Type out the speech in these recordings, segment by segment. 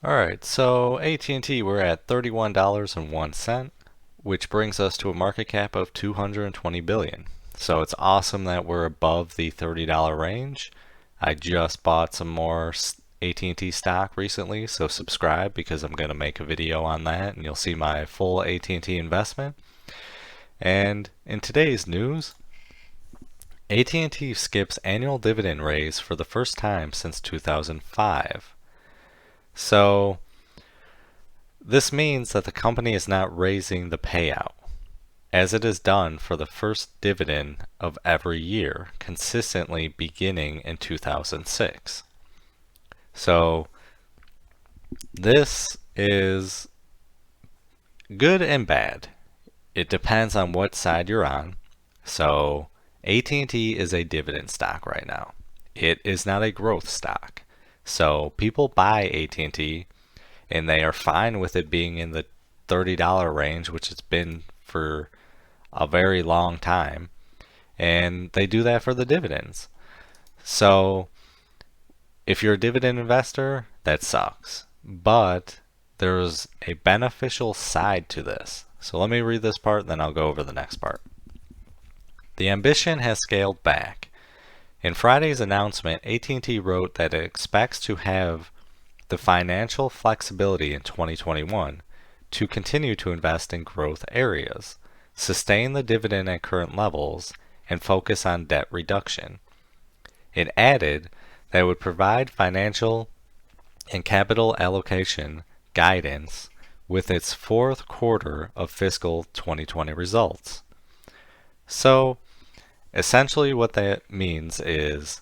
Alright, so AT&T, we're at $31.01, which brings us to a market cap of $220 billion. So it's awesome that we're above the $30 range. I just bought some more AT&T stock recently, so subscribe because I'm going to make a video on that and you'll see my full AT&T investment. And in today's news, AT&T skips annual dividend raise for the first time since 2005. So this means that the company is not raising the payout, as it has done for the first dividend of every year, consistently beginning in 2006. So this is good and bad. It depends on what side you're on. So AT&T is a dividend stock right now. It is not a growth stock. So people buy AT&T and they are fine with it being in the $30 range, which it's been for a very long time, and they do that for the dividends. So if you're a dividend investor, that sucks, but there's a beneficial side to this. So let me read this part, then I'll go over the next part. The ambition has scaled back. In Friday's announcement, AT&T wrote that it expects to have the financial flexibility in 2021 to continue to invest in growth areas, sustain the dividend at current levels, and focus on debt reduction. It added that it would provide financial and capital allocation guidance with its fourth quarter of fiscal 2020 results. So essentially what that means is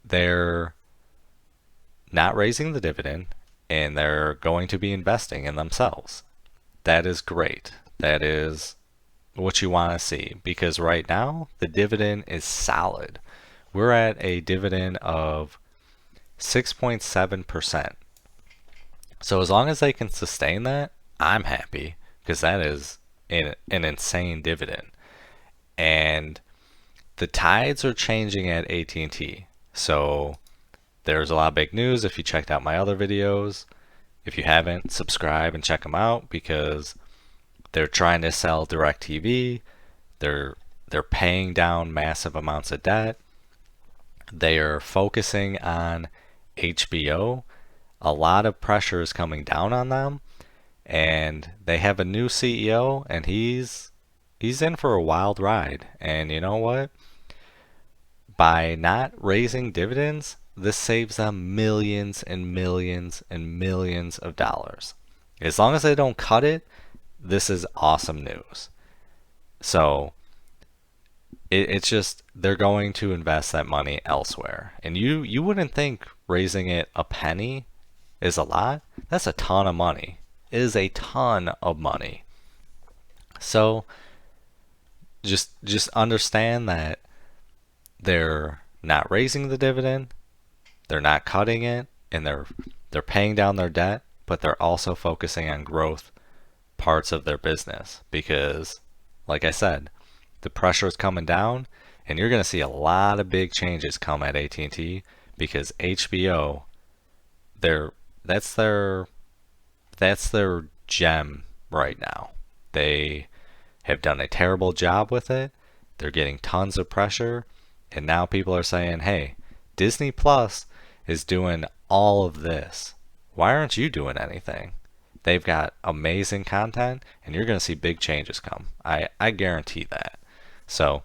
they're not raising the dividend and they're going to be investing in themselves. That is great. That is what you want to see, because right now the dividend is solid. We're at a dividend of 6.7%. So as long as they can sustain that, I'm happy, because that is an insane dividend. And the tides are changing at AT&T. So there's a lot of big news if you checked out my other videos. If you haven't, subscribe and check them out, because they're trying to sell DirecTV. They're paying down massive amounts of debt. They are focusing on HBO. A lot of pressure is coming down on them, and they have a new CEO, and he's in for a wild ride. And you know what? By not raising dividends, this saves them millions and millions and millions of dollars. As long as they don't cut it, this is awesome news. So it's just they're going to invest that money elsewhere. And you wouldn't think raising it a penny is a lot. That's a ton of money. It is a ton of money. So just understand that they're not raising the dividend, they're not cutting it, and they're paying down their debt, but they're also focusing on growth parts of their business, because like I said, the pressure is coming down and you're going to see a lot of big changes come at AT&T, because HBO, that's their gem right now. They have done a terrible job with it. They're getting tons of pressure, and now people are saying, hey, Disney Plus is doing all of this. Why aren't you doing anything? They've got amazing content, and you're going to see big changes come. I guarantee that. So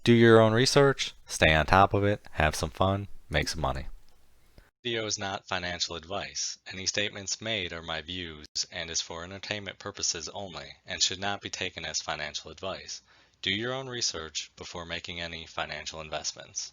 do your own research, stay on top of it, have some fun, make some money. This video is not financial advice. Any statements made are my views and is for entertainment purposes only and should not be taken as financial advice. Do your own research before making any financial investments.